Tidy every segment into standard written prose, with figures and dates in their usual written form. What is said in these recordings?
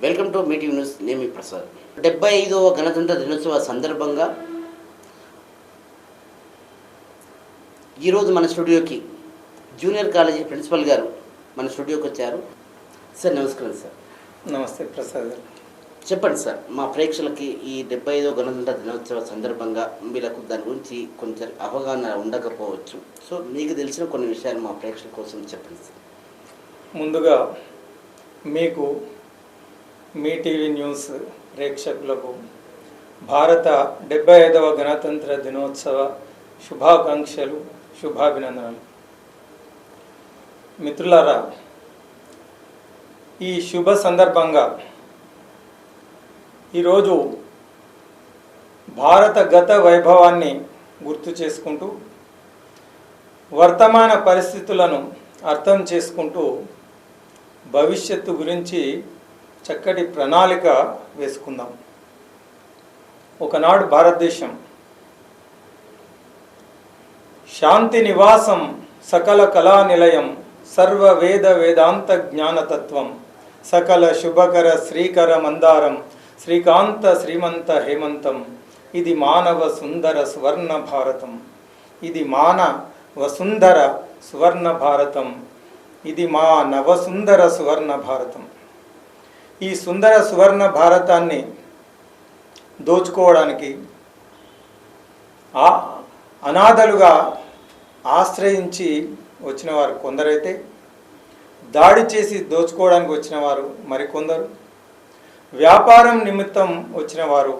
Welcome to meeting news. నేను మీ ప్రసాద్. 75వ గణతంత్ర దినోత్సవ సందర్భంగా ఈరోజు మన స్టూడియోకి జూనియర్ కాలేజీ ప్రిన్సిపల్ గారు మన స్టూడియోకి వచ్చారు. సార్ నమస్కారం. సార్ నమస్తే ప్రసాద్ గారు. చెప్పండి సార్, మా ప్రేక్షకులకి ఈ 75వ గణతంత్ర దినోత్సవ సందర్భంగా మీకు దాని గురించి కొంచెం అవగాహన ఉండకపోవచ్చు. సో మీకు తెలిసిన కొన్ని విషయాలు మా ప్రేక్షకుల కోసం చెప్పండి సార్. ముందుగా మీకు మీ టీవీ న్యూస్ ప్రేక్షకులకు భారత 75వ గణతంత్ర దినోత్సవ శుభాకాంక్షలు, శుభాభినందనలు. మిత్రులారా, ఈ శుభ సందర్భంగా ఈరోజు భారత గత వైభవాన్ని గుర్తు చేసుకుంటూ వర్తమాన పరిస్థితులను అర్థం చేసుకుంటూ భవిష్యత్తు గురించి చక్కటి ప్రణాళిక వేసుకుందాం. ఒకనాడు భారతదేశం శాంతి నివాసం, సకల కళా నిలయం, సర్వ వేద వేదాంత జ్ఞానతత్వం, సకల శుభకర శ్రీకర మందారం, శ్రీకాంత శ్రీమంత హేమంతం, ఇది మానవ సుందర సువర్ణ భారతం, ఇది మానవ సుందర సువర్ణ భారతం, ఇది మా నవసుందర సువర్ణ భారతం. ఈ సుందర సువర్ణ భారతాన్ని దోచుకోవడానికి అనాథలుగా ఆశ్రయించి వచ్చిన వారు కొందరైతే, దాడి చేసి దోచుకోవడానికి వచ్చిన వారు మరికొందరు, వ్యాపారం నిమిత్తం వచ్చిన వారు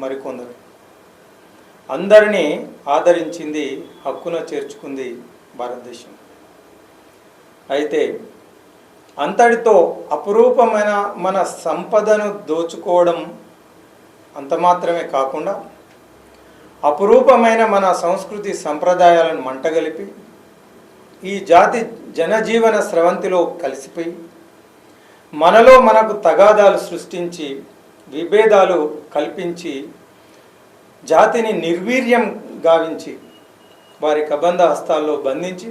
మరికొందరు. అందరినీ ఆదరించింది, హక్కున చేర్చుకుంది భారతదేశం. అయితే అంతటితో అపురూపమైన మన సంపదను దోచుకోవడం అంత మాత్రమే కాకుండా అపురూపమైన మన సంస్కృతి సంప్రదాయాలను మంటగలిపి ఈ జాతి జనజీవన స్రవంతిలో కలిసిపోయి మనలో మనకు తగాదాలు సృష్టించి విభేదాలు కల్పించి జాతిని నిర్వీర్యం గావించి వారి కబంధ హస్తాల్లో బంధించి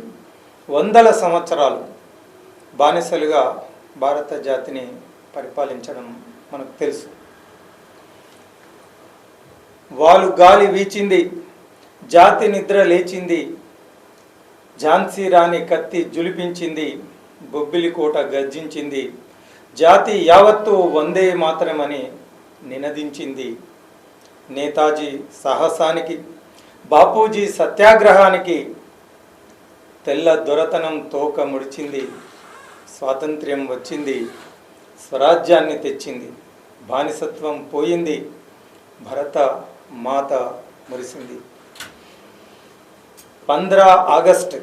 వందల సంవత్సరాలు బానిసలుగా భారత జాతిని పరిపాలించడం మనకు తెలుసు. వాలు గాలి వీచింది, జాతి నిద్ర లేచింది, ఝాన్సీ రాణి కత్తి జులిపించింది, బొబ్బిలి కోట గర్జించింది, జాతి యావత్తు వందే మాత్రమని నినదించింది. నేతాజీ సాహసానికి, బాపూజీ సత్యాగ్రహానికి తెల్ల దొరతనం తోక ముడిచింది. స్వాతంత్ర్యం వచ్చింది, స్వరాజ్యాన్ని తెచ్చింది, బానిసత్వం పోయింది, భరత మాత మురిసింది. 15 ఆగస్టు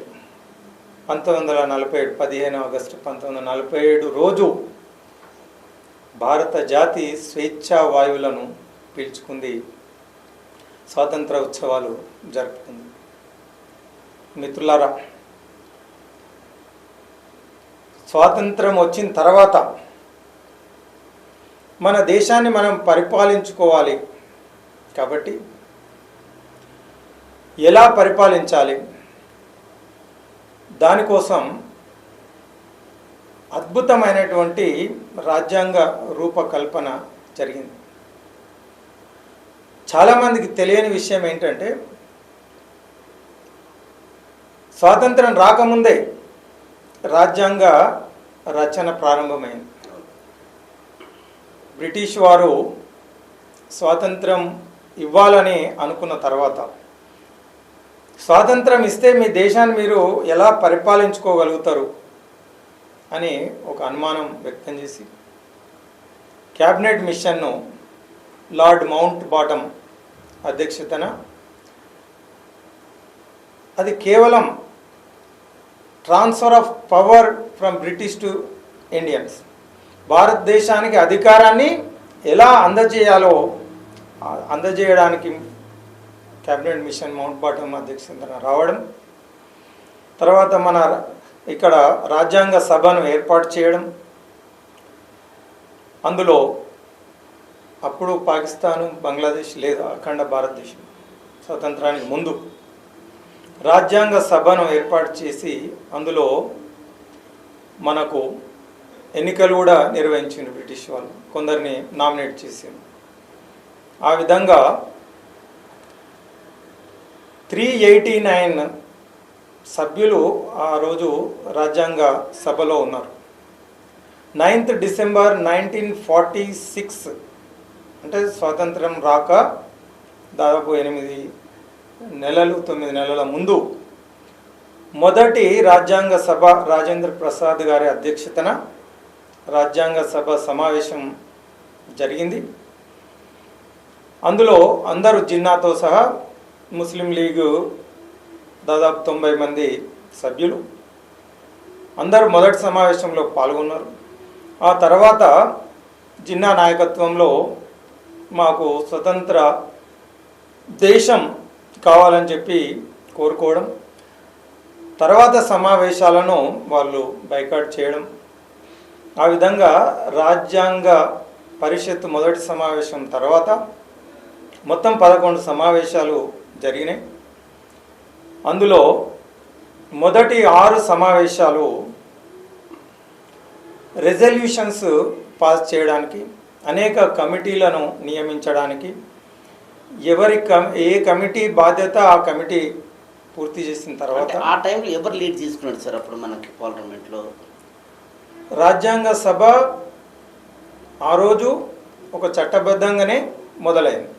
1947, 15 ఆగస్టు 1947 రోజు భారత జాతి స్వేచ్ఛా వాయువులను పీల్చుకుంది, స్వాతంత్ర ఉత్సవాలు జరుపుకుంది. మిత్రులారా, స్వాతంత్రం వచ్చిన తర్వాత మన దేశాన్ని మనం పరిపాలించుకోవాలి. కాబట్టి ఎలా పరిపాలించాలి, దానికోసం అద్భుతమైనటువంటి రాజ్యాంగ రూపకల్పన జరిగింది. చాలామందికి తెలియని విషయం ఏంటంటే, స్వాతంత్రం రాకముందే రాజ్యాంగ రచన ప్రారంభమైంది. బ్రిటిష్ వారు స్వాతంత్రం ఇవ్వాలని అనుకున్న తర్వాత, స్వాతంత్రం ఇస్తే మీ దేశాన్ని మీరు ఎలా పరిపాలించుకోగలుగుతారు అని ఒక అనుమానం వ్యక్తం చేసి క్యాబినెట్ మిషన్ను లార్డ్ మౌంట్ బాటమ్ అధ్యక్షతన, అది కేవలం transfer of power from British to Indians, భారతదేశానికి అధికారాన్ని ఎలా అందజేయడానికి క్యాబినెట్ మిషన్ మౌంట్ బాటమ్ అధ్యక్షతన రావడం, తర్వాత మన ఇక్కడ రాజ్యాంగ సభను ఏర్పాటు చేయడం, అందులో అప్పుడు పాకిస్తాను, బంగ్లాదేశ్ లేదా అఖండ భారతదేశం స్వతంత్రానికి ముందు రాజ్యాంగ సభను ఏర్పాటు చేసి అందులో మనకు ఎన్నికలు కూడా నిర్వహించింది బ్రిటిష్ వాళ్ళు, కొందరిని నామినేట్ చేసింది. ఆ విధంగా 389 సభ్యులు ఆ రోజు రాజ్యాంగ సభలో ఉన్నారు. 9th డిసెంబర్ 1946 అంటే స్వాతంత్రం రాక దాదాపు 8 నెలలు 9 నెలల ముందు మొదటి రాజ్యాంగ సభ రాజేంద్ర ప్రసాద్ గారి అధ్యక్షతన రాజ్యాంగ సభ సమావేశం జరిగింది. అందులో అందరూ జిన్నాతో సహా ముస్లిం లీగు దాదాపు 90 మంది సభ్యులు అందరూ మొదటి సమావేశంలో పాల్గొన్నారు. ఆ తర్వాత జిన్నా నాయకత్వంలో మాకు స్వతంత్ర దేశం కావాలని చెప్పి కోరుకోవడం, తర్వాత సమావేశాలను వాళ్ళు బైకాట్ చేయడం, ఆ విధంగా రాజ్యాంగ పరిషత్ మొదటి సమావేశం తర్వాత మొత్తం 11 సమావేశాలు జరిగినాయి. అందులో మొదటి 6 సమావేశాలు రెజల్యూషన్స్ పాస్ చేయడానికి, అనేక కమిటీలను నియమించడానికి, ఏ కమిటీ బాధ్యత ఆ కమిటీ పూర్తి చేసిన తర్వాత ఆ టైంలో ఎవరు లీడ్ తీసుకున్నాడు సార్ అప్పుడు మనకి పార్లమెంట్లో? రాజ్యాంగ సభ ఆ రోజు ఒక చట్టబద్ధంగానే మొదలైంది.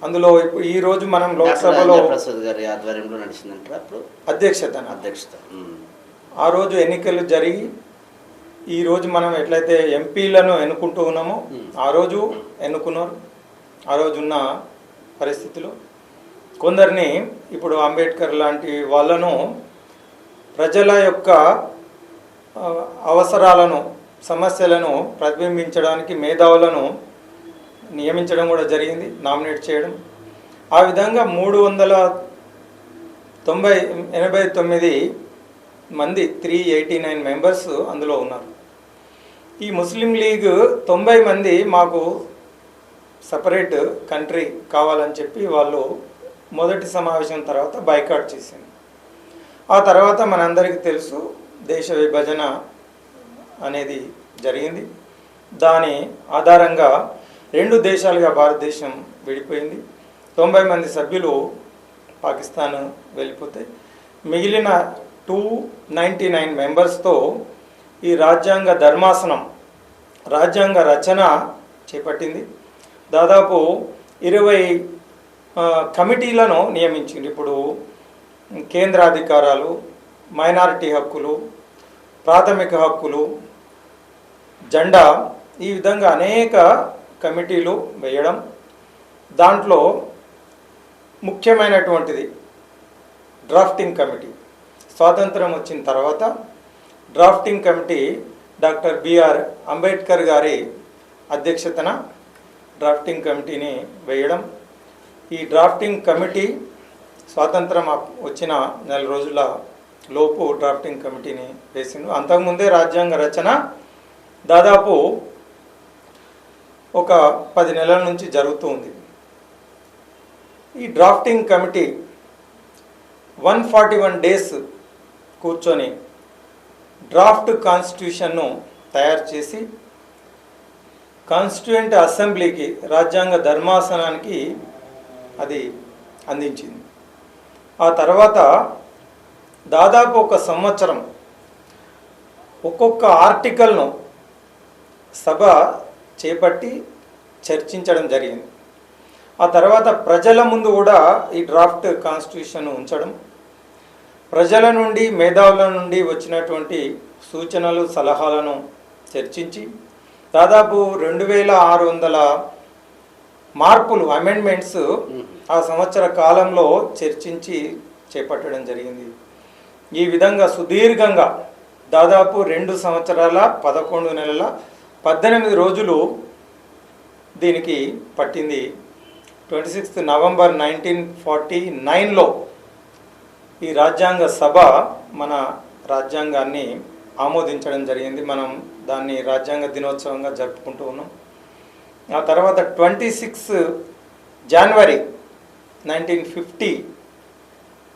అందులో ఈరోజు మనం లోక్సభలో ప్రసాద్ గారి ఆధ్వర్యంలో నడిచిందంటారు అప్పుడు అధ్యక్షత. ఆ రోజు ఎన్నికలు జరిగి ఈరోజు మనం ఎట్లయితే ఎంపీలను ఎన్నుకుంటూ ఉన్నామో ఆ రోజు ఎన్నుకున్నారు. ఆ రోజు ఉన్న పరిస్థితులు కొందరిని, ఇప్పుడు అంబేద్కర్ లాంటి వాళ్ళను ప్రజల యొక్క అవసరాలను సమస్యలను ప్రతిబింబించడానికి మేధావులను నియమించడం కూడా జరిగింది, నామినేట్ చేయడం. ఆ విధంగా 389 మంది 389 మెంబర్స్ అందులో ఉన్నారు. ఈ ముస్లిం లీగ్ 90 మంది మాకు సపరేట్ కంట్రీ కావాలని చెప్పి వాళ్ళు మొదటి సమావేశం తర్వాత బైకాట్ చేసింది. ఆ తర్వాత మనందరికీ తెలుసు దేశ విభజన అనేది జరిగింది. దాని ఆధారంగా 2 దేశాలుగా భారతదేశం విడిపోయింది. 90 మంది సభ్యులు పాకిస్తాన్ వెళ్ళిపోతే మిగిలిన 299 మెంబర్స్తో ఈ రాజ్యాంగ ధర్మాసనం రాజ్యాంగ రచన చేపట్టింది. దాదాపు 20 కమిటీలను నియమించింది. ఇప్పుడు కేంద్రాధికారాలు, మైనారిటీ హక్కులు, ప్రాథమిక హక్కులు, జెండా, ఈ విధంగా అనేక కమిటీలు వేయడం. దాంట్లో ముఖ్యమైనటువంటిది డ్రాఫ్టింగ్ కమిటీ. స్వాతంత్రం వచ్చిన తర్వాత drafting committee doctor BR Ambedkar గారి అధ్యక్షతన డ్రాఫ్టింగ్ కమిటీని వేయడం. ఈ డ్రాఫ్టింగ్ కమిటీ స్వాతంత్రం వచ్చిన 4 రోజుల లోపు డ్రాఫ్టింగ్ కమిటీని వేసిండు. అంతకుముందే రాజ్యాంగ రచన దాదాపు ఒక 10 నెలల నుంచి జరుగుతూ ఉంది. ఈ డ్రాఫ్టింగ్ కమిటీ 141 డేస్ కూర్చొని డ్రాఫ్ట్ కాన్స్టిట్యూషన్ను తయారు చేసి కాన్స్టిట్యూయెంట్ అసెంబ్లీకి, రాజ్యాంగ ధర్మాసనానికి అది అందించింది. ఆ తర్వాత దాదాపు 1 సంవత్సరం ఒక్కొక్క ఆర్టికల్ను సభ చేపట్టి చర్చించడం జరిగింది. ఆ తర్వాత ప్రజల ముందు కూడా ఈ డ్రాఫ్ట్ కాన్స్టిట్యూషన్ ఉంచడం, ప్రజల నుండి మేధావుల నుండి వచ్చినటువంటి సూచనలు సలహాలను చర్చించి దాదాపు 2600 మార్పులు, అమెండ్మెంట్స్ ఆ సంవత్సర కాలంలో చర్చించి చేపట్టడం జరిగింది. ఈ విధంగా సుదీర్ఘంగా దాదాపు 2 సంవత్సరాల 11 నెలల 18 రోజులు దీనికి పట్టింది. 26 నవంబర్ 1949లో ఈ రాజ్యాంగ సభ మన రాజ్యాంగాన్ని ఆమోదించడం జరిగింది. మనం దాన్ని రాజ్యాంగ దినోత్సవంగా జరుపుకుంటూ ఉన్నాం. ఆ తర్వాత 26 జనవరి 1950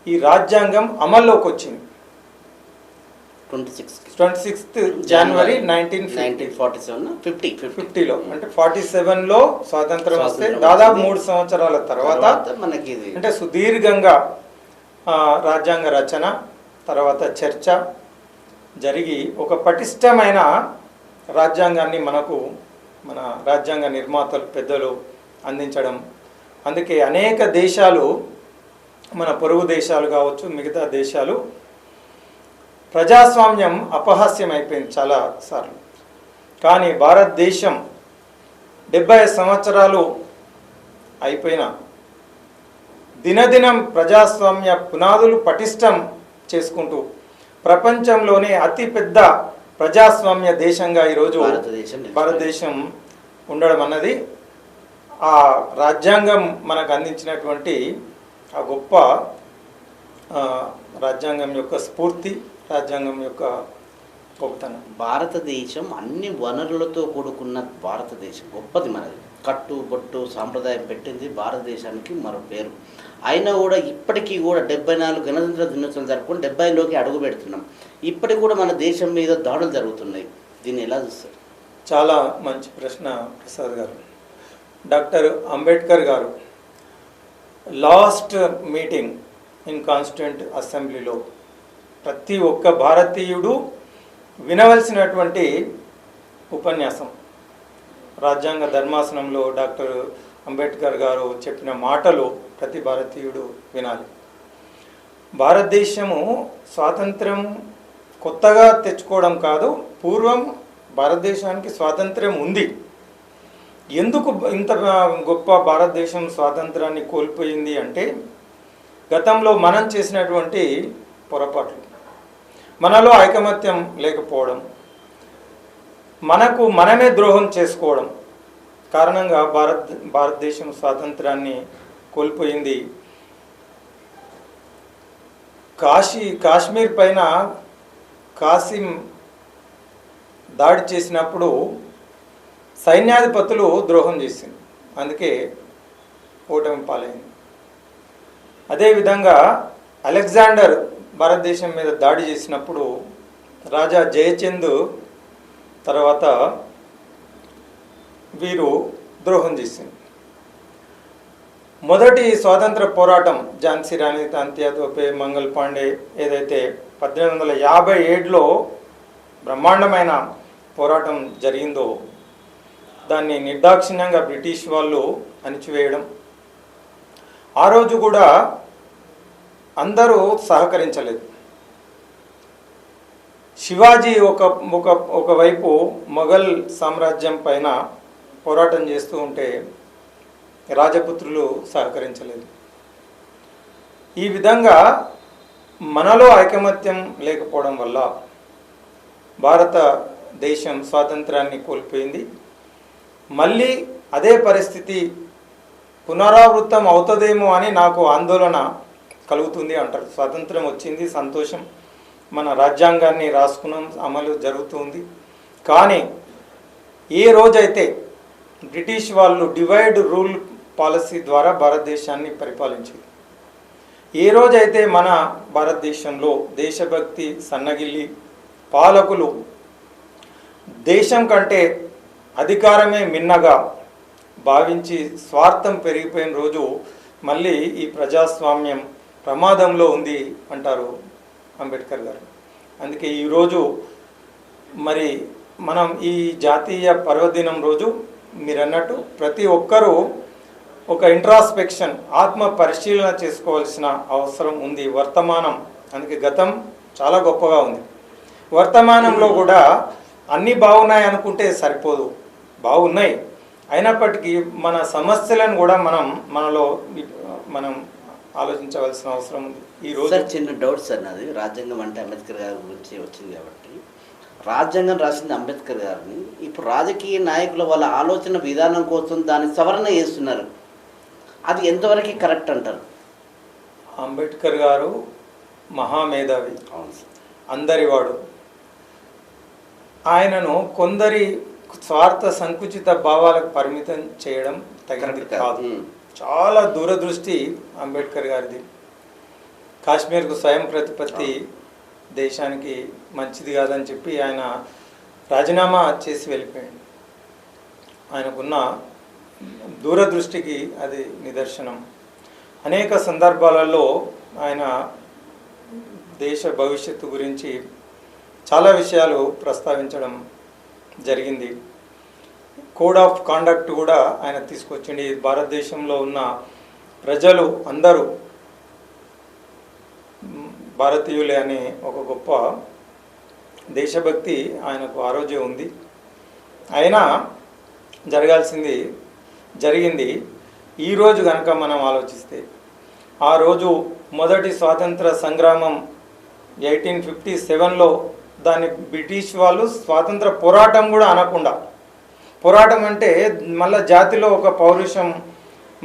ఈ రాజ్యాంగం అమల్లోకి వచ్చింది. 26th జనవరి 1947 అంటే 47లో స్వాతంత్రం వస్తే దాదాపు 3 సంవత్సరాల తర్వాత మనకి ఇది అంటే సుదీర్ఘంగా రాజ్యాంగ రచన తర్వాత చర్చ జరిగి ఒక పటిష్టమైన రాజ్యాంగాన్ని మనకు మన రాజ్యాంగ నిర్మాతలు పెద్దలు అందించడం. అందుకే అనేక దేశాలు, మన పొరుగు దేశాలు కావచ్చు, మిగతా దేశాలు ప్రజాస్వామ్యం అపహాస్యం అయిపోయింది చాలా సార్లు. కానీ భారతదేశం 70 సంవత్సరాలు అయిపోయినా దినదినం ప్రజాస్వామ్య పునాదులు పటిష్టం చేసుకుంటూ ప్రపంచంలోనే అతిపెద్ద ప్రజాస్వామ్య దేశంగా ఈరోజు భారతదేశం ఉండడం అన్నది ఆ రాజ్యాంగం మనకు అందించినటువంటి ఆ గొప్ప రాజ్యాంగం యొక్క స్ఫూర్తి, రాజ్యాంగం యొక్క గొప్పతనం. భారతదేశం అన్ని వనరులతో కూడుకున్న భారతదేశం గొప్పది మనది. కట్టుబొట్టు సాంప్రదాయం పెట్టింది భారతదేశానికి మరో పేరు. అయినా కూడా ఇప్పటికీ కూడా 74 గణతంత్ర దినోత్సవం జరుపుకొని 70లోకి అడుగు పెడుతున్నాం. ఇప్పటికి కూడా మన దేశం మీద దాడులు జరుగుతున్నాయి. దీన్ని ఎలా చూస్తారు? చాలా మంచి ప్రశ్న ప్రసాద్ గారు. డాక్టర్ అంబేద్కర్ గారు లాస్ట్ మీటింగ్ ఇన్ కాన్స్టిట్యూంట్ అసెంబ్లీలో ప్రతి ఒక్క భారతీయుడు వినవలసినటువంటి ఉపన్యాసం, రాజ్యాంగ ధర్మాసనంలో డాక్టర్ అంబేద్కర్ గారు చెప్పిన మాటలు ప్రతి భారతీయుడు వినాలి. భారతదేశము స్వాతంత్రం కొత్తగా తెచ్చుకోవడం కాదు, పూర్వం భారతదేశానికి స్వాతంత్ర్యం ఉంది. ఎందుకు ఇంత గొప్ప భారతదేశం స్వాతంత్రాన్ని కోల్పోయింది అంటే గతంలో మనం చేసినటువంటి పొరపాట్లు, మనలో ఐకమత్యం లేకపోవడం, మనకు మనమే ద్రోహం చేసుకోవడం కారణంగా భారతదేశం స్వాతంత్రాన్ని కోల్పోయింది. కాశ్మీర్ పైన కాసిం దాడి చేసినప్పుడు సైన్యాధిపతులు ద్రోహం చేసింది, అందుకే ఓటమి పాలైంది. అదేవిధంగా అలెగ్జాండర్ భారతదేశం మీద దాడి చేసినప్పుడు రాజా జయచంద్ తర్వాత వీరు ద్రోహం చేసింది. మొదటి స్వాతంత్ర పోరాటం ఝాన్సీ రాణి, తాంతియా తోపే, మంగల్ పాండే ఏదైతే 1857లో బ్రహ్మాండమైన పోరాటం జరిగిందో దాన్ని నిర్దాక్షిణ్యంగా బ్రిటిష్ వాళ్ళు అణిచివేయడం, ఆ రోజు కూడా అందరూ సహకరించలేదు. శివాజీ ఒకవైపు మొఘల్ సామ్రాజ్యం పైన పోరాటం చేస్తూ ఉంటే రాజపుత్రులు సహకరించలేదు. ఈ విధంగా మనలో ఐకమత్యం లేకపోవడం వల్ల భారతదేశం స్వాతంత్రాన్ని కోల్పోయింది. మళ్ళీ అదే పరిస్థితి పునరావృతం అవుతుందేమో అని నాకు ఆందోళన కలుగుతుంది అంటారు. స్వాతంత్రం వచ్చింది, సంతోషం, మన రాజ్యాంగాన్ని రాసుకున్నాం, అమలు జరుగుతుంది. కానీ ఏ రోజైతే బ్రిటిష్ వాళ్ళు డివైడ్ రూల్ పాలసీ ద్వారా భారతదేశాన్ని పరిపాలించారు, ఏ రోజైతే మన భారతదేశంలో దేశభక్తి సన్నగిల్లి పాలకులు దేశం కంటే అధికారమే మిన్నగా భావించి స్వార్థం పెరిగిపోయిన రోజు మళ్ళీ ఈ ప్రజాస్వామ్యం ప్రమాదంలో ఉంది అంటారు అంబేద్కర్ గారు. అందుకే ఈరోజు మరి మనం ఈ జాతీయ పర్వదినం రోజు మీరు అన్నట్టు ప్రతి ఒక్కరూ ఒక ఇంట్రాస్పెక్షన్, ఆత్మ పరిశీలన చేసుకోవాల్సిన అవసరం ఉంది. వర్తమానం, అందుకే గతం చాలా గొప్పగా ఉంది, వర్తమానంలో కూడా అన్నీ బాగున్నాయి అనుకుంటే సరిపోదు, బాగున్నాయి. అయినప్పటికీ మన సమస్యలను కూడా మనం ఆలోచించవలసిన అవసరం ఉంది. ఈరోజు చిన్న డౌట్ సార్ నాది. రాజ్యాంగం అంటే అంబేద్కర్ గారి గురించి వచ్చింది కాబట్టి, రాజ్యాంగం రాసింది అంబేద్కర్ గారిని, ఇప్పుడు రాజకీయ నాయకుల వాళ్ళ ఆలోచన విధానం కోసం దాన్ని సవరణ చేస్తున్నారు. అది ఎంతవరకు కరెక్ట్ అంటారు? అంబేద్కర్ గారు మహామేధావి, అందరివాడు. ఆయనను కొందరి స్వార్థ సంకుచిత భావాలకు పరిమితం చేయడం తగినది కాదు. చాలా దూరదృష్టి అంబేద్కర్ గారిది. కాశ్మీర్కు స్వయం ప్రతిపత్తి దేశానికి మంచిది కాదని చెప్పి ఆయన రాజీనామా చేసి వెళ్ళిపోయాడు. ఆయనకున్న దూరదృష్టికి అది నిదర్శనం. అనేక సందర్భాలలో ఆయన దేశ భవిష్యత్తు గురించి చాలా విషయాలు ప్రస్తావించడం జరిగింది. కోడ్ ఆఫ్ కాండక్ట్ కూడా ఆయన తీసుకొచ్చింది. భారతదేశంలో ఉన్న ప్రజలు అందరూ భారతీయులే అనే ఒక గొప్ప దేశభక్తి ఆయనకు ఆ రోజే ఉంది. అయినా జరగాల్సింది జరిగింది. ఈరోజు కనుక మనం ఆలోచిస్తే ఆ రోజు మొదటి స్వాతంత్ర సంగ్రామం 1857లో దాన్ని బ్రిటిష్ వాళ్ళు స్వాతంత్ర పోరాటం కూడా అనకుండా, పోరాటం అంటే మళ్ళీ జాతిలో ఒక పౌరుషం,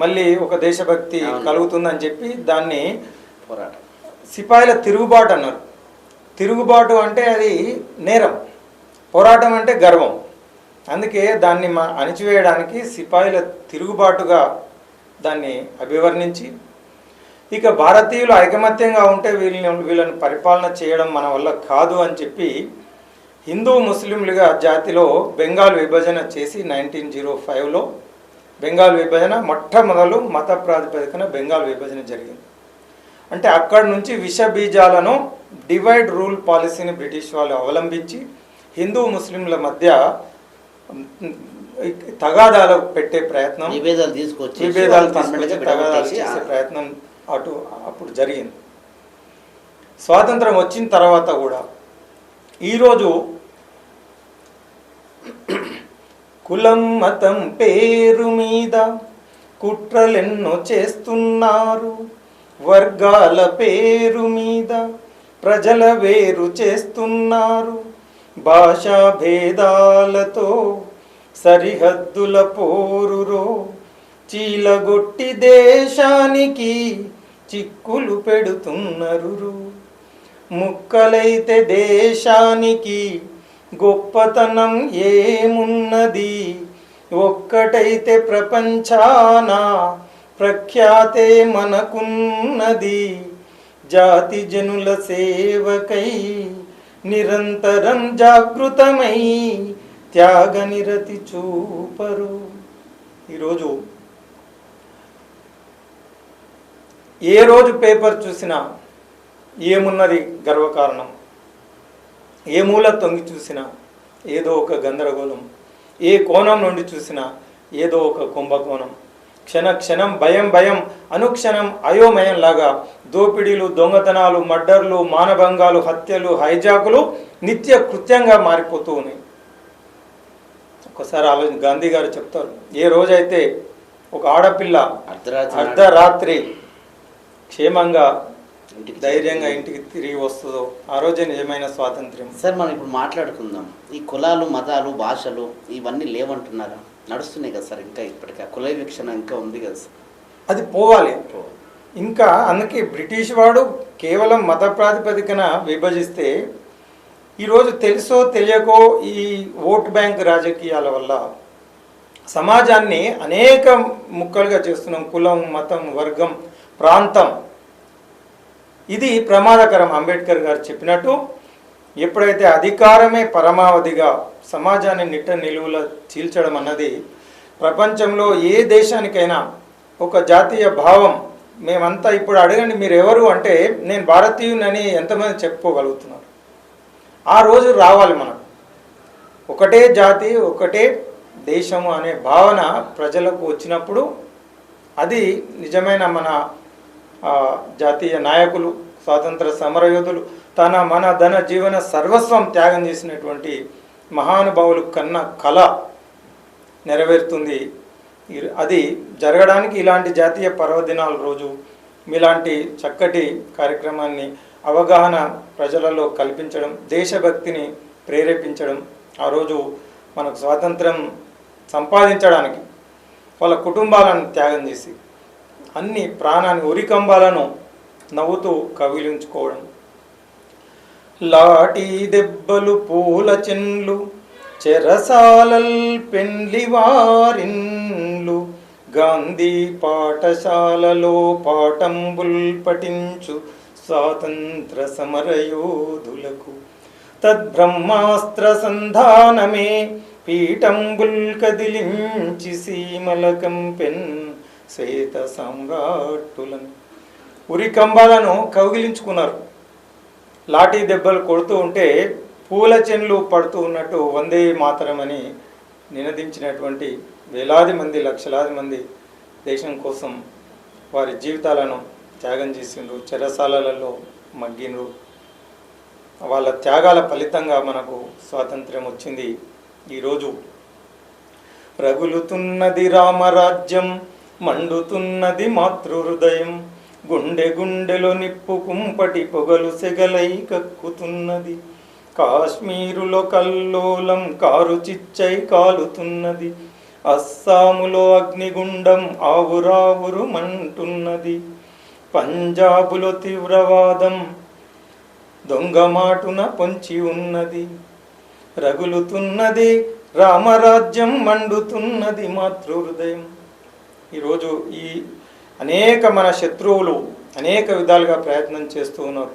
మళ్ళీ ఒక దేశభక్తి కలుగుతుందని చెప్పి దాన్ని పోరాటం సిపాయిల తిరుగుబాటు అన్నారు. తిరుగుబాటు అంటే అది నేరం, పోరాటం అంటే గర్వం. అందుకే దాన్ని అణిచివేయడానికి సిపాయిల తిరుగుబాటుగా దాన్ని అభివర్ణించి, ఇక భారతీయులు ఐకమత్యంగా ఉంటే వీళ్ళని పరిపాలన చేయడం మన వల్ల కాదు అని చెప్పి హిందూ ముస్లింలుగా జాతిలో బెంగాల్ విభజన చేసి 1905లో బెంగాల్ విభజన మొట్టమొదలు మత ప్రాతిపదికన బెంగాల్ విభజన జరిగింది. అంటే అక్కడి నుంచి విష బీజాలను డివైడ్ రూల్ పాలసీని బ్రిటిష్ వాళ్ళు అవలంబించి హిందూ ముస్లింల మధ్య తగాదాలు పెట్టే ప్రయత్నం, విభేదాలు తీసుకొచ్చి తగాదాలు చేసే ప్రయత్నం అప్పుడు జరిగింది. స్వాతంత్రం వచ్చిన తర్వాత కూడా ఈరోజు కులం మతం పేరు మీద కుట్రలెన్నో చేస్తున్నారు, వర్గాల పేరు మీద ప్రజల వేరు చేస్తున్నారు, భాషా భేదాలతో సరిహద్దుల పోరురో చీలగొట్టి దేశానికి చిక్కులు పెడుతున్నారు, ముక్కలైతే దేశానికి గొప్పతనం ఏమున్నది, ఒక్కటైతే ప్రపంచాన ప్రఖ్యాతే మనకున్నది, జాతి జనుల సేవకై నిరంతరం జాగృతమై త్యాగనిరతి చూపరు. ఈరోజు ఏ రోజు పేపర్ చూసినా ఏమున్నది గర్వకారణం, ఏ మూల తొంగి చూసినా ఏదో ఒక గందరగోళం, ఏ కోణం నుండి చూసినా ఏదో ఒక కుంభకోణం, క్షణ క్షణం భయం భయం, అనుక్షణం అయోమయం లాగా దోపిడీలు, దొంగతనాలు, మర్డర్లు, మానభంగాలు, హత్యలు, హైజాకులు నిత్య కృత్యంగా మారిపోతూ ఉన్నాయి. ఒకసారి ఆలోచన, గాంధీ గారు చెప్తారు, ఏ రోజైతే ఒక ఆడపిల్ల అర్ధరాత్రి క్షేమంగా ధైర్యంగా ఇంటికి తిరిగి వస్తుందో ఆ రోజే నిజమైన స్వాతంత్ర్యం. సార్ మనం ఇప్పుడు మాట్లాడుకుందాం, ఈ కులాలు, మతాలు, భాషలు ఇవన్నీ లేవంటున్నారా? నడుస్తున్నాయి కదా సార్, ఇంకా ఇప్పటికీ కుల వివక్షణ ఇంకా ఉంది కదా సార్, అది పోవాలి ఇంకా. అందుకే బ్రిటిష్ వాడు కేవలం మత ప్రాతిపదికన విభజిస్తే ఈరోజు తెలుసో తెలియకో ఈ ఓట్ బ్యాంక్ రాజకీయాల వల్ల సమాజాన్ని అనేక ముక్కలుగా చేస్తున్నాం. కులం, మతం, వర్గం, ప్రాంతం, ఇది ప్రమాదకరం. అంబేద్కర్ గారు చెప్పినట్టు ఎప్పుడైతే అధికారమే పరమావధిగా సమాజాన్ని నిట్ట నిలువుల చీల్చడం అన్నది ప్రపంచంలో ఏ దేశానికైనా ఒక జాతీయ భావం. మేమంతా ఇప్పుడు అడగండి మీరు ఎవరు అంటే నేను భారతీయునని ఎంతమంది చెప్పుకోగలుగుతున్నారు? ఆ రోజు రావాలి మనకు. ఒకటే జాతి, ఒకటే దేశము అనే భావన ప్రజలకు వచ్చినప్పుడు అది నిజమైన మన జాతీయ నాయకులు, స్వాతంత్ర సమరయోధులు, తన మన ధన జీవన సర్వస్వం త్యాగం చేసినటువంటి మహానుభావులు కన్న కళ నెరవేరుతుంది. అది జరగడానికి ఇలాంటి జాతీయ పర్వదినాల రోజు ఇలాంటి చక్కటి కార్యక్రమాన్ని అవగాహన ప్రజలలో కల్పించడం, దేశభక్తిని ప్రేరేపించడం, ఆ రోజు మనకు స్వాతంత్రం సంపాదించడానికి వాళ్ళ కుటుంబాలను త్యాగం చేసి అన్ని ప్రాణాన్ని ఉరికంబాలను నవ్వుతూ కవిలించుకోవడం. లాఠీ దెబ్బలు, పూల చెన్లు, చెరసాలల్ పెండ్లివారిన్లు, గాంధీ పాఠశాలలో పాఠంబుల్ పఠించు స్వాతంత్ర సమరయోధులకు తద్బ్రహ్మాస్త్ర సంధానమే పీఠంబుల్ కదిలించి సీమల కంపెన్ శ్వేత సామ్రాట్టులను. ఉరికంబాలను కౌగిలించుకున్నారు. లాఠీ దెబ్బలు కొడుతూ ఉంటే పూల చెన్లు పడుతూ ఉన్నట్టు వందే మాతరమని నినదించినటువంటి వేలాది మంది, లక్షలాది మంది దేశం కోసం వారి జీవితాలను త్యాగం చేసిండ్రు, చెరసాలలో మగ్గినరు. వాళ్ళ త్యాగాల ఫలితంగా మనకు స్వాతంత్ర్యం వచ్చింది. ఈరోజు రగులుతున్నది రామరాజ్యం, మండుతున్నది మాతృహృదయం, గుండె గుండెలో నిప్పు కుంపటి పొగలు సెగలై కక్కుతున్నది, కాశ్మీరులో కల్లోలం కారు చిచ్చై కాలుతున్నది, అస్సాములో అగ్నిగుండం ఆవురావురు మంటున్నది, పంజాబులో తీవ్రవాదం దొంగమాటున పొంచి ఉన్నది, రగులుతున్నది రామరాజ్యం, మండుతున్నది మాతృహృదయం. ఈరోజు ఈ అనేక మన శత్రువులు అనేక విధాలుగా ప్రయత్నం చేస్తూ ఉన్నారు.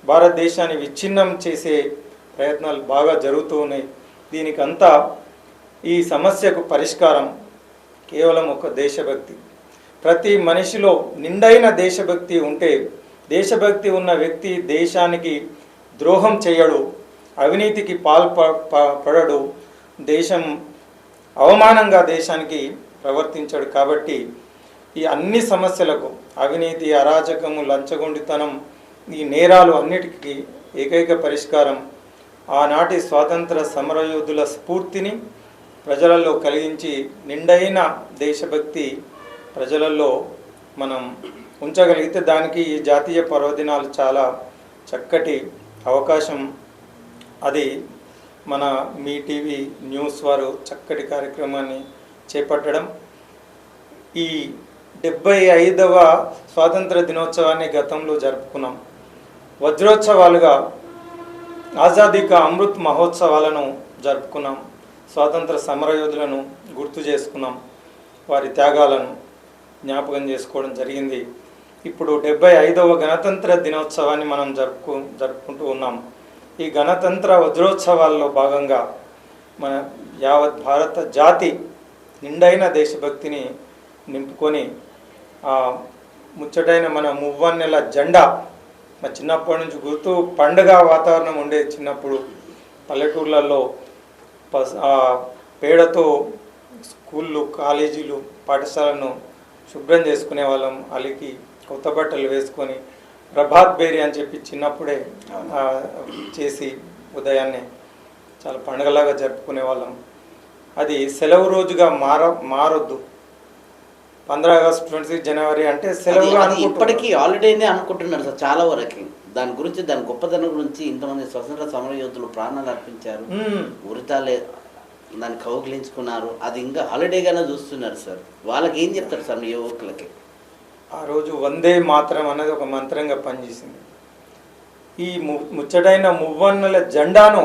భారతదేశాన్ని విచ్ఛిన్నం చేసే ప్రయత్నాలు బాగా జరుగుతూ ఉన్నాయి. దీనికంతా ఈ సమస్యకు పరిష్కారం కేవలం ఒక దేశభక్తి. ప్రతి మనిషిలో నిండైన దేశభక్తి ఉంటే, దేశభక్తి ఉన్న వ్యక్తి దేశానికి ద్రోహం చేయడు, అవినీతికి పాల్పడడు, దేశం అవమానంగా దేశానికి ప్రవర్తించాడు. కాబట్టి ఈ అన్ని సమస్యలకు, అవినీతి, అరాచకము, లంచగొండితనం, ఈ నేరాలు అన్నిటికీ ఏకైక పరిష్కారం ఆనాటి స్వాతంత్ర సమరయోధుల స్ఫూర్తిని ప్రజలలో కలిగించి నిండైన దేశభక్తి ప్రజలలో మనం ఉంచగలిగితే దానికి ఈ జాతీయ పర్వదినాలు చాలా చక్కటి అవకాశం. అది మన మీ టీవీ న్యూస్ వారు చక్కటి కార్యక్రమాన్ని చేపట్టడం. ఈ 75వ స్వాతంత్ర దినోత్సవాన్ని గతంలో జరుపుకున్నాం. వజ్రోత్సవాలుగా ఆజాదీ కా అమృత్ మహోత్సవాలను జరుపుకున్నాం. స్వాతంత్ర సమరయోధులను గుర్తు చేసుకున్నాం, వారి త్యాగాలను జ్ఞాపకం చేసుకోవడం జరిగింది. ఇప్పుడు 75వ గణతంత్ర దినోత్సవాన్ని మనం జరుపుకుంటూ ఉన్నాం. ఈ గణతంత్ర వజ్రోత్సవాల్లో భాగంగా మన యావత్ భారత జాతి నిండైన దేశభక్తిని నింపుకొని ముచ్చటైన మన మువ్వన్నెల జెండా మా చిన్నప్పటి నుంచి గుర్తు, పండుగ వాతావరణం ఉండే. చిన్నప్పుడు పల్లెటూర్లలో పేడతో స్కూళ్ళు, కాలేజీలు, పాఠశాలను శుభ్రం చేసుకునే వాళ్ళం. అలికి కొత్త బట్టలు వేసుకొని ప్రభాత్ బేరి అని చెప్పి చిన్నప్పుడే చేసి ఉదయాన్నే చాలా పండుగలాగా జరుపుకునే వాళ్ళం. అది సెలవు రోజుగా మారొద్దు. 15 ఆగస్టు 26 జనవరి అంటే సెలవుగా ఇప్పటికీ హాలిడేనే అనుకుంటున్నారు సార్ చాలా వరకు. దాని గురించి, దాని గొప్పతనం గురించి ఇంతమంది స్వతంత్ర సమర యోధులు ప్రాణాలు అర్పించారు, ఉరితాలే దాన్ని కౌగిలించుకున్నారు, అది ఇంకా హాలిడేగానే చూస్తున్నారు సార్. వాళ్ళకి ఏం చెప్తారు సార్ మీ యువకులకి? ఆ రోజు వందే మాతరం అనేది ఒక మంత్రంగా పనిచేసింది. ఈ ముచ్చటైన మువ్వన్నెల జెండాను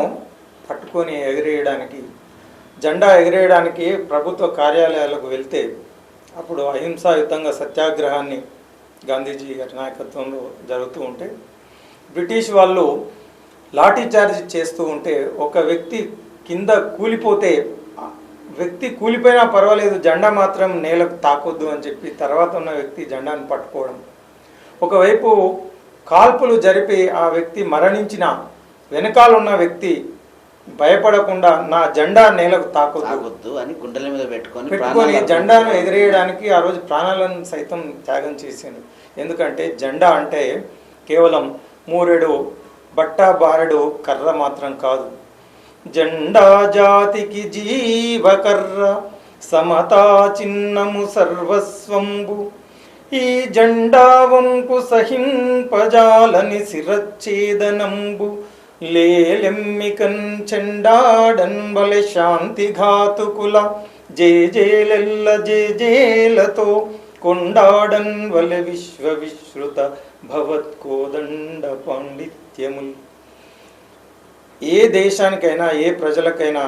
పట్టుకొని జెండా ఎగిరేయడానికి ప్రభుత్వ కార్యాలయాలకు వెళ్తే అప్పుడు అహింసాయుతంగా సత్యాగ్రహాన్ని గాంధీజీ గారి నాయకత్వంలో జరుగుతూ ఉంటే బ్రిటిష్ వాళ్ళు లాఠీ చార్జ్ చేస్తూ ఉంటే ఒక వ్యక్తి కింద కూలిపోతే, వ్యక్తి కూలిపోయినా పర్వాలేదు జెండా మాత్రం నేలకు తాకొద్దు అని చెప్పి తర్వాత ఉన్న వ్యక్తి జెండాను పట్టుకోవడం. ఒకవైపు కాల్పులు జరిపి ఆ వ్యక్తి మరణించిన వెనకాలన్న వ్యక్తి భయపడకుండా నా జెండా నేలకు తాకొద్దు అని గుండెల మీద పెట్టుకొని జెండాను ఎగిరేయడానికి ఆ రోజు ప్రాణాలను సైతం త్యాగం చేసింది. ఎందుకంటే జెండా అంటే కేవలం మూరెడు బట్టా బారెడు కర్ర మాత్రం కాదు. జెండా జాతికి జీవకర్ర, సమతా చిన్నము సర్వస్వంబు, ఈ జెండా వంపు సహింపజాలని శిరచ్ఛేదనంబు, లేలెమ్మికన్ చెండాడన్ వలె శాంతి ఘాతుకుల జేజేలెల్ల జేజేలతో కొండాడన్ వలె విశ్వవిశ్రుత భవత్కోదండ పాండిత్యముల్. ఏ దేశానికైనా ఏ ప్రజలకైనా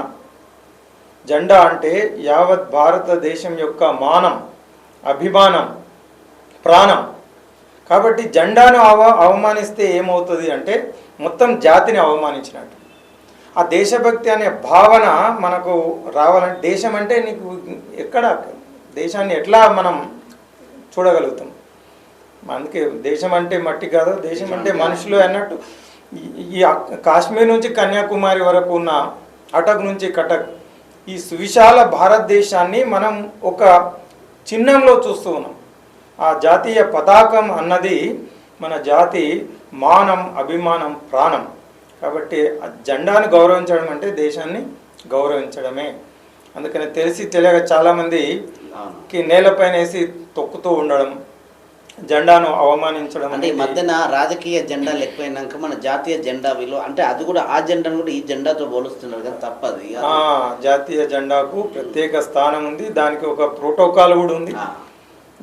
జెండా అంటే యావత్ భారతదేశం యొక్క మానం, అభిమానం, ప్రాణం. కాబట్టి జెండాను అవమానిస్తే ఏమవుతుంది అంటే మొత్తం జాతిని అవమానించినట్టు. ఆ దేశభక్తి అనే భావన మనకు రావాలంటే దేశం అంటే నీకు ఎక్కడ దేశాన్ని ఎట్లా మనం చూడగలుగుతాం? అందుకే దేశం అంటే మట్టి కాదు, దేశం అంటే మనుషులు అన్నట్టు. ఈ కాశ్మీర్ నుంచి కన్యాకుమారి వరకు ఉన్న అటక్ నుంచి కటక్ ఈ సువిశాల భారతదేశాన్ని మనం ఒక చిహ్నంలో చూస్తూ ఉన్నాం. ఆ జాతీయ పతాకం అన్నది మన జాతి మానం, అభిమానం, ప్రాణం. కాబట్టి ఆ జెండాను గౌరవించడం అంటే దేశాన్ని గౌరవించడమే. అందుకని తెలియక చాలామందికి నేలపైన వేసి తొక్కుతూ ఉండడం, జెండాను అవమానించడం. అంటే ఈ మధ్యన రాజకీయ జెండాలు ఎక్కువైనాక మన జాతీయ జెండా విలువ అంటే అది కూడా ఆ జెండాను కూడా ఈ జెండాతో పోలుస్తున్నారు కదా, తప్పది. జాతీయ జెండాకు ప్రత్యేక స్థానం ఉంది, దానికి ఒక ప్రోటోకాల్ కూడా ఉంది.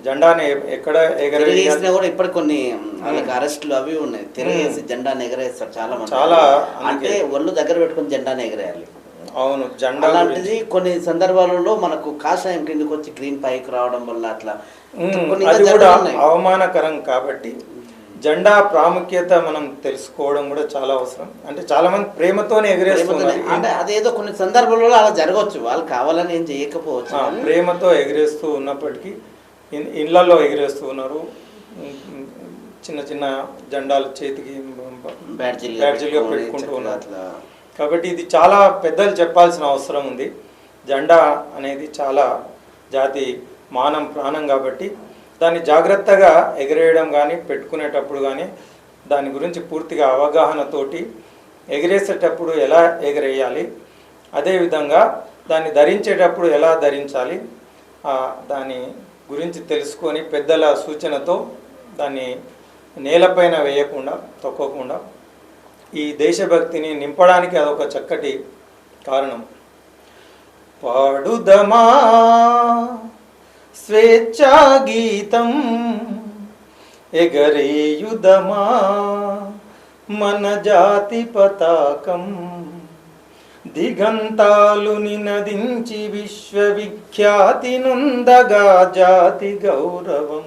జెండాని ఎక్కడ ఎగరేసినా కూడా ఇప్పటి కొన్ని వాళ్ళకి అరెస్టులు అవి ఉన్నాయి. తిరిగేసి జెండాని ఎగరేస్తారు చాలా మంది. చాలా అంటే ఒళ్ళు దగ్గర పెట్టుకుని జెండాని ఎగరేయాలి. అవును, జెండా అలాంటిది కొన్ని సందర్భాలలో మనకు కాషాయం కిందకి వచ్చి గ్రీన్ పైకి రావడం వల్ల అట్లా అది కూడా అవమానకరం. కాబట్టి జెండా ప్రాముఖ్యత మనం తెలుసుకోవడం కూడా చాలా అవసరం. అంటే చాలా మంది ప్రేమతోనే ఎగరేస్తున్నారు. అంటే అదేదో కొన్ని సందర్భాలలో అలా జరగవచ్చు, వాళ్ళు కావాలని ఏం చేయకపోవచ్చు. ప్రేమతో ఎగరేస్తూ ఉన్నప్పటికీ ఇళ్లలో ఎగిరేస్తూ ఉన్నారు. చిన్న చిన్న జెండాలు చేతికి బ్యాడ్జీలుగా పెట్టుకుంటూ ఉన్నారు. కాబట్టి ఇది చాలా పెద్దలు చెప్పాల్సిన అవసరం ఉంది. జెండా అనేది చాలా జాతి మానం, ప్రాణం. కాబట్టి దాన్ని జాగ్రత్తగా ఎగిరేయడం కానీ పెట్టుకునేటప్పుడు కానీ దాని గురించి పూర్తిగా అవగాహనతోటి ఎగిరేసేటప్పుడు ఎలా ఎగిరేయాలి, అదేవిధంగా దాన్ని ధరించేటప్పుడు ఎలా ధరించాలి, దాని గురించి తెలుసుకొని పెద్దల సూచనతో దాన్ని నేలపైన వేయకుండా, తొక్కకుండా ఈ దేశభక్తిని నింపడానికి అదొక చక్కటి కారణం. పాడుదమా స్వేచ్ఛా గీతం, ఎగరేయుదమా మన జాతి పతాకం, దిగంతాలు నినదించి విశ్వవిఖ్యాతి నొందగా జాతి గౌరవం.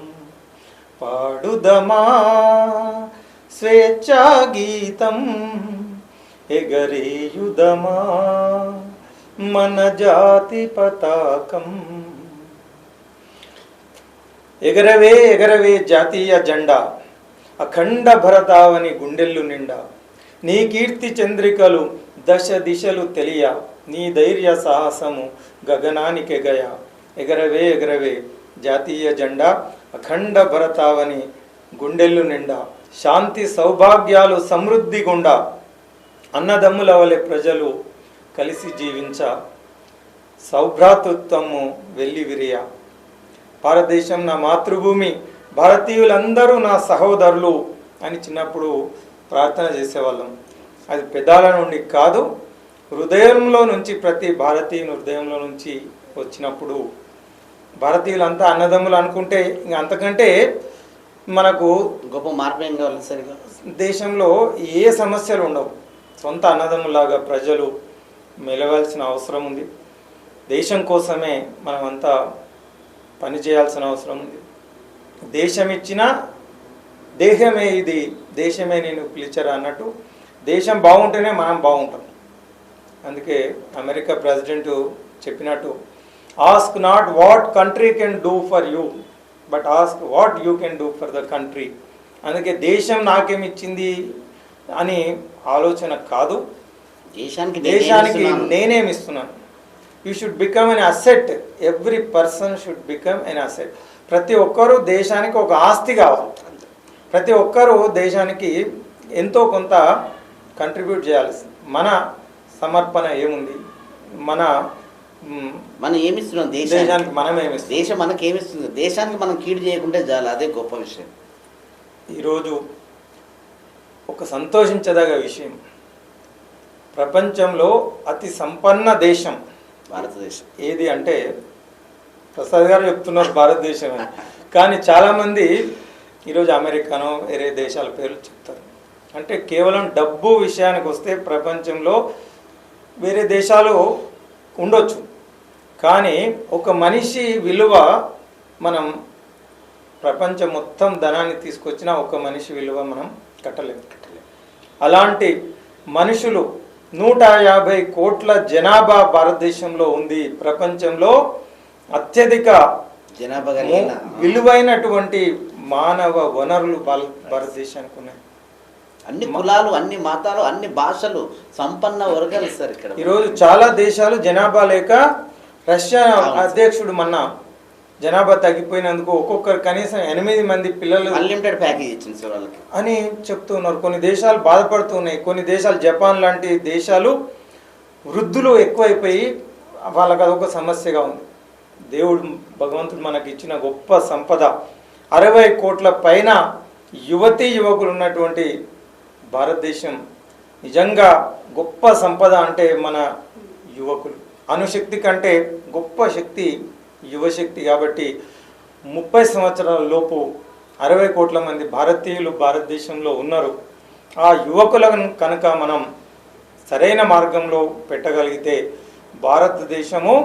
పాడుదమా స్వేచ్ఛా గీతం, ఎగరేయుదమా మన జాతి పతాకం. ఎగరవే ఎగరవే జాతీయ జెండా, అఖండ భరతావని గుండెల్లు నిండా, నీ కీర్తి చంద్రికలు దశ దిశలు తెలియ, నీ ధైర్య సాహసము గగనానికెగయ. ఎగరవే ఎగరవే జాతీయ జెండా, అఖండ భరతావని గుండెల్లు నిండా, శాంతి సౌభాగ్యాలు సమృద్ధి గుండా, అన్నదమ్ముల వలె ప్రజలు కలిసి జీవించ, సౌభ్రాతృత్వము వెళ్ళి విరియ. భారతదేశం నా మాతృభూమి, భారతీయులందరూ నా సహోదరులు అని చిన్నప్పుడు ప్రార్థన చేసేవాళ్ళం. అది పెదాల నుండి కాదు, హృదయంలో నుంచి, ప్రతి భారతీయుని హృదయంలో నుంచి వచ్చినప్పుడు భారతీయులంతా అన్నదమ్ములు అనుకుంటే ఇంకా అంతకంటే మనకు గొప్ప మార్పు ఏం కావాలి? సరిగా దేశంలో ఏ సమస్యలు ఉండవు. సొంత అన్నదమ్ములాగా ప్రజలు మెలవాల్సిన అవసరం ఉంది. దేశం కోసమే మనమంతా పనిచేయాల్సిన అవసరం ఉంది. దేశం ఇచ్చిన దేహమే ఇది, దేశమే నేను పిలిచరా అన్నట్టు దేశం బాగుంటేనే మనం బాగుంటాం. అందుకే అమెరికా ప్రెసిడెంట్ చెప్పినట్టు, ask not what country can do for you, but ask what you can do for the country. అందుకే దేశం నాకేమిచ్చింది అని ఆలోచన కాదు, దేశానికి నేనేమిస్తున్నాను. You should become an asset. Every person should become an asset. ప్రతి ఒక్కరూ దేశానికి ఒక ఆస్తి కావాలి. ప్రతి ఒక్కరూ దేశానికి ఎంతో కొంత కంట్రిబ్యూట్ చేయాలి. మన సమర్పణ ఏముంది, మనం ఏమిస్తున్నాం దేశానికి? మనం ఏమిస్తున్నాం? దేశం మనకి ఏమిస్తుంది? దేశానికి మనం కీడు చేయకుంటే చాలు, అదే గొప్ప విషయం. ఈరోజు ఒక సంతోషించదగ విషయం, ప్రపంచంలో అతి సంపన్న దేశం భారతదేశం. ఏది అంటే ప్రసాద్ గారు చెప్తున్నారు భారతదేశం అని, కానీ చాలామంది ఈరోజు అమెరికానో వేరే దేశాల పేర్లు చెప్తారు. అంటే కేవలం డబ్బు విషయానికి వస్తే ప్రపంచంలో వేరే దేశాలు ఉండొచ్చు, కానీ ఒక మనిషి విలువ మనం ప్రపంచం మొత్తం ధనాన్ని తీసుకొచ్చినా ఒక మనిషి విలువ మనం కట్టలేము. అలాంటి మనుషులు 150 కోట్ల జనాభా భారతదేశంలో ఉంది. ప్రపంచంలో అత్యధిక జనాభా విలువైనటువంటి మానవ వనరులు భారతదేశానికి ఉన్నాయి. అన్ని కులాలు, అన్ని మతాలు, అన్ని భాషలు, సంపన్న వర్గాలు సార్ ఇక్కడ. ఈరోజు చాలా దేశాలు జనాభా లేక రష్యా అధ్యక్షుడు మొన్న జనాభా తగ్గిపోయినందుకు ఒక్కొక్కరు కనీసం 8 మంది పిల్లలు అన్లిమిటెడ్ ప్యాకేజ్ ఇచ్చింది సార్ వాళ్ళకి అని చెప్తున్నారు. కొన్ని దేశాలు బాధపడుతున్నాయి. కొన్ని దేశాలు, జపాన్ లాంటి దేశాలు వృద్ధులు ఎక్కువైపోయి వాళ్ళకి అదొక సమస్యగా ఉంది. దేవుడు భగవంతుడు మనకి ఇచ్చిన గొప్ప సంపద 60 కోట్ల పైన యువతీ యువకులు ఉన్నటువంటి భారతదేశం నిజంగా గొప్ప సంపద అంటే మన యువకులు. అణుశక్తి కంటే గొప్ప శక్తి యువశక్తి. కాబట్టి 30 సంవత్సరాల లోపు 60 కోట్ల మంది భారతీయులు భారతదేశంలో ఉన్నారు. ఆ యువకులను కనుక మనం సరైన మార్గంలో పెట్టగలిగితే భారతదేశము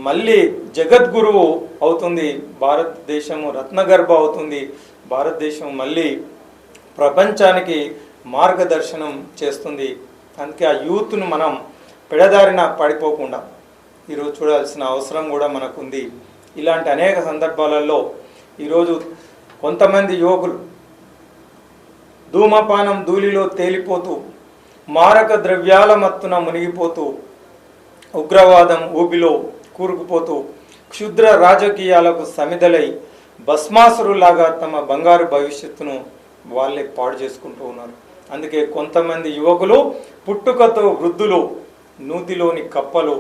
మళ్ళీ జగద్గురువు అవుతుంది. భారతదేశము రత్నగర్భ అవుతుంది. భారతదేశం మళ్ళీ ప్రపంచానికి మార్గదర్శనం చేస్తుంది. అందుకే ఆ యూత్ను మనం పెడదారిన పడిపోకుండా ఈరోజు చూడాల్సిన అవసరం కూడా మనకుంది. ఇలాంటి అనేక సందర్భాలలో ఈరోజు కొంతమంది యువకులు ధూమపానం ధూళిలో తేలిపోతూ, మారక ద్రవ్యాల మత్తున మునిగిపోతూ, ఉగ్రవాదం ఊబిలో కూరుకుపోతూ, క్షుద్ర రాజకీయాలకు సమిదలై భస్మాసురులాగా తమ బంగారు భవిష్యత్తును వాళ్ళే పాడు చేసుకుంటూ ఉన్నారు. అందుకే కొంతమంది యువకులు పుట్టుకతో వృద్ధులు, నూతిలోని కప్పలు,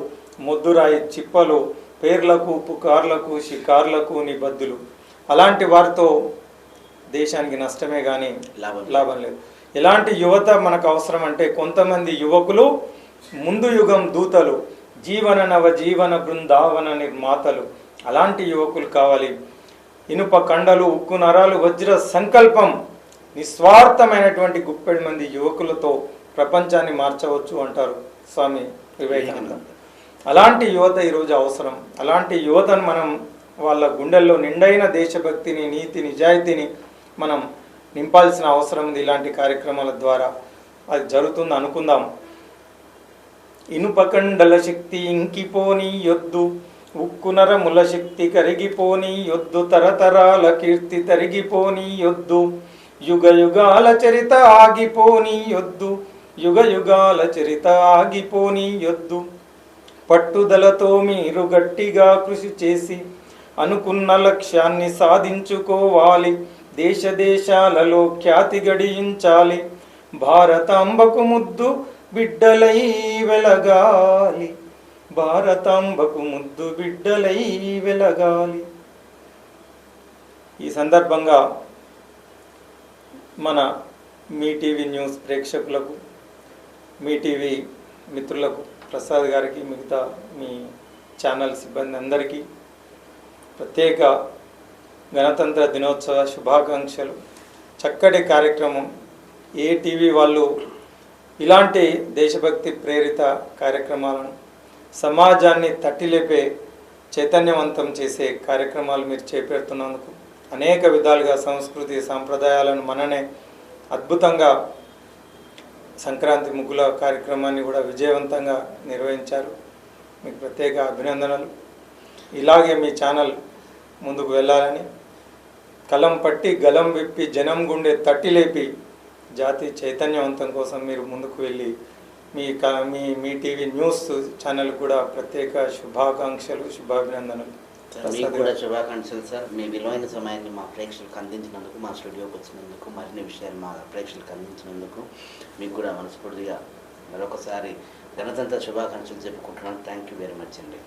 మొద్దురాయి చిప్పలు, పేర్లకు పుకార్లకు షికార్లకు నిబద్ధులు. అలాంటి వారితో దేశానికి నష్టమే కానీ లాభం లేదు. ఎలాంటి యువత మనకు అవసరం అంటే కొంతమంది యువకులు ముందు యుగం దూతలు, జీవన నవ జీవన బృందావన నిర్మాతలు. అలాంటి యువకులు కావాలి. ఇనుప కండలు, ఉక్కు నరాలు, వజ్ర సంకల్పం, నిస్వార్థమైనటువంటి గుప్పెడు మంది యువకులతో ప్రపంచాన్ని మార్చవచ్చు అంటారు స్వామి వివేకానంద. అలాంటి యువత ఈరోజు అవసరం. అలాంటి యువతను మనం వాళ్ళ గుండెల్లో నిండైన దేశభక్తిని, నీతి, నిజాయితీని మనం నింపాల్సిన అవసరం ఉంది. ఇలాంటి కార్యక్రమాల ద్వారా అది జరుగుతుంది అనుకుందాం. ఇనుపకండల శక్తి ఇంకిపోని యొద్దు, ఉక్కు నరముల శక్తి కరిగిపోని యొద్దు, తరతరాల కీర్తి తరిగిపోని యొద్దు, యుగ యుగాల చరిత ఆగిపోని యొద్దు, యుగ యుగాల చరిత ఆగిపోని యొద్దు. పట్టుదలతో మీరు గట్టిగా కృషి చేసి అనుకున్న లక్ష్యాన్ని సాధించుకోవాలి. దేశ దేశాలలో ఖ్యాతి గడించాలి. భారతాంబకు ముద్దు బిడ్డలై వెలగాలి. భారతాంబకు ముద్దు బిడ్డలై వెలగాలి. ఈ సందర్భంగా మన మీ టీవీ న్యూస్ ప్రేక్షకులకు, మీ టీవీ మిత్రులకు, ప్రసాద్ గారికి, మిగతా మీ ఛానల్ సిబ్బంది అందరికీ ప్రత్యేక గణతంత్ర దినోత్సవ శుభాకాంక్షలు. చక్కటి కార్యక్రమం. ఏ టీవీ వాళ్ళు ఇలాంటి దేశభక్తి ప్రేరిత కార్యక్రమాలను, సమాజాన్ని తట్టిలేపే, చైతన్యవంతం చేసే కార్యక్రమాలు మీరు చేపడుతున్నందుకు అనేక విధాలుగా సంస్కృతి సాంప్రదాయాలను మననే అద్భుతంగా సంక్రాంతి ముగ్గుల కార్యక్రమాన్ని కూడా విజయవంతంగా నిర్వహించారు. మీకు ప్రత్యేక అభినందనలు. ఇలాగే మీ ఛానల్ ముందుకు వెళ్ళాలని, కలం పట్టి గలం విప్పి జనం గుండె తట్టిలేపి జాతి చైతన్యవంతం కోసం మీరు ముందుకు వెళ్ళి మీ టీవీ న్యూస్ ఛానల్ కూడా ప్రత్యేక శుభాకాంక్షలు, శుభాభినందనలు. మీకు కూడా శుభాకాంక్షలు సార్. మీ విలువైన సమయాన్ని మా ప్రేక్షకులకు అందించినందుకు, మా స్టూడియోకి వచ్చినందుకు, మరిన్ని విషయాలు మా ప్రేక్షకులకు అందించినందుకు మీకు కూడా మనస్ఫూర్తిగా మరొకసారి గణతంత్ర శుభాకాంక్షలు చెప్పుకుంటున్నాను. థ్యాంక్ యూ వెరీ మచ్ అండి.